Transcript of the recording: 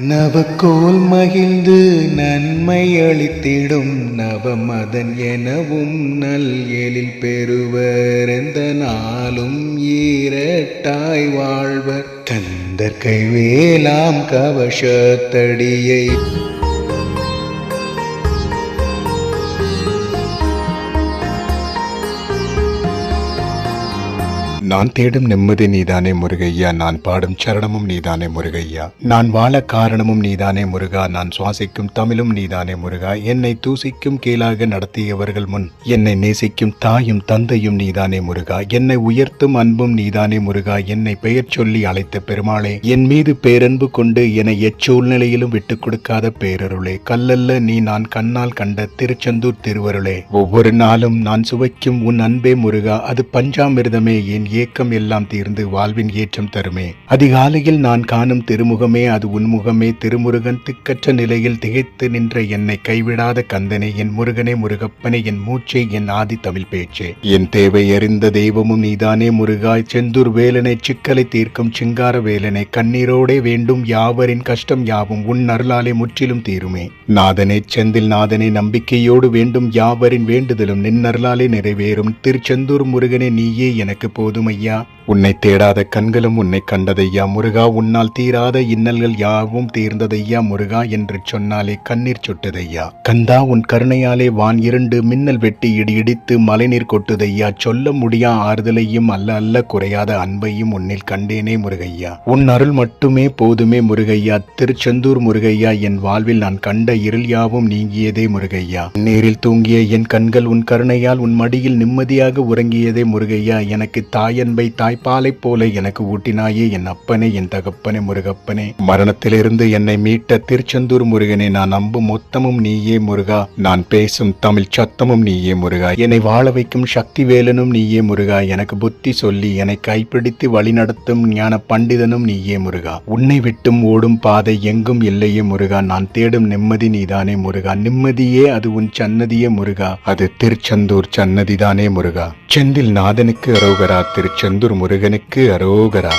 நவக்கோல் மகிழ்ந்து நன்மை அளித்திடும் நவமதன் எனவும் நல் எழில் பெறுவர் எந்த நாளும் ஈரட்டாய் வாழ்வர் தந்தர் கைவேலாம் கவசத்தடியை நான் தேடும் நிம்மதி நீதானே முருகையா, நான் பாடும் சரணமும் நீதானே முருகையா, நான் வாழ காரணமும் நீதானே முருகா, நான் சுவாசிக்கும் தமிழும் நீதானே முருகா, என்னை தூசிக்கும் கீழாக நடத்தியவர்கள் முன் என்னை நேசிக்கும் தாயும் தந்தையும் நீதானே முருகா, என்னை உயர்த்தும் அன்பும் நீதானே முருகா, என்னை பெயர் சொல்லி அழைத்த பெருமாளே, என் மீது பேரன்பு கொண்டு என்னை எச்சூழ்நிலையிலும் விட்டுக் கொடுக்காத பேரருளே, கல்லல்ல நீ நான் கண்ணால் கண்ட திருச்செந்தூர் திருவருளே, ஒவ்வொரு நாளும் நான் சுவைக்கும் உன் அன்பே முருகா, அது பஞ்சாமிர்தமே, என் ஏக்கம் எல்லாம் தீர்ந்து வாழ்வின் ஏற்றம் தருமே, அதிகாலையில் நான் காணும் திருமுகமே அது உன்முகமே, திருமுருகன் திக்கற்ற நிலையில் திகைத்து நின்ற என்னை கைவிடாத கந்தனே, என் முருகனே முருகப்பனே, என் மூச்சே, என் ஆதி தமிழ் பேச்சே, என் தேவை அறிந்த தெய்வமும் நீதானே முருகாய், செந்தூர் வேலனை சிக்கலை தீர்க்கும் சிங்கார வேலனை, கண்ணீரோடே வேண்டும் யாவரின் கஷ்டம் யாவும் உன் அருளாலே முற்றிலும் தீருமே, நாதனே செந்தில் நாதனே நம்பிக்கையோடு வேண்டும் யாவரின் வேண்டுதலும் நின்னருளாலே நிறைவேறும், திருச்செந்தூர் முருகனே நீயே எனக்கு போதும் ஐயா, உன்னை தேடாத கண்களும் உன்னை கண்டதையா முருகா, உன்னால் தீராத இன்னல்கள் யாவும் தீர்ந்ததையா முருகா என்று சொன்னாலே கண்ணீர் சொட்டதையா, கந்தா உன் கருணையாலே வான் இரண்டு மின்னல் வெட்டி இடி இடித்து மழைநீர் கொட்டுதையா, சொல்ல முடியா ஆறுதலையும் அல்ல அல்ல குறையாத அன்பையும் உன்னில் கண்டேனே முருகையா, உன் அருள் மட்டுமே போதுமே முருகையா, திருச்செந்தூர் முருகையா, என் வாழ்வில் நான் கண்ட இருள் யாவும் நீங்கியதே முருகையா, நேரில் தூங்கிய என் கண்கள் உன் கருணையால் உன் மடியில் நிம்மதியாக உறங்கியதே முருகையா, எனக்கு தாயன்பை தாய்ப்பாலை போல எனக்கு ஊட்டினாயே என் அப்பனே என் தகப்பனே முருகப்பனே, மரணத்திலிருந்து என்னை மீட்ட திருச்செந்தூர் முருகனே, நான் நம்பும் மொத்தமும் நீயே முருகா, நான் பேசும் தமிழ் சத்தமும் நீயே முருகா, என்னை வாழ வைக்கும் சக்தி வேலனும் நீயே முருகா, எனக்கு புத்தி சொல்லி என்னை கைப்பிடித்து வழிநடத்தும் ஞான பண்டிதனும் நீயே முருகா, உன்னை விட்டும் ஓடும் பாதை எங்கும் இல்லையே முருகா, நான் தேடும் நிம்மதி நீதானே முருகா, நிம்மதியே அது உன் சன்னதியே முருகா, அது திருச்செந்தூர் சன்னதிதானே முருகா, செந்தில் நாதனுக்கு அரோகரா, திருச்செந்தூர் முருகனுக்கு அரோகரா.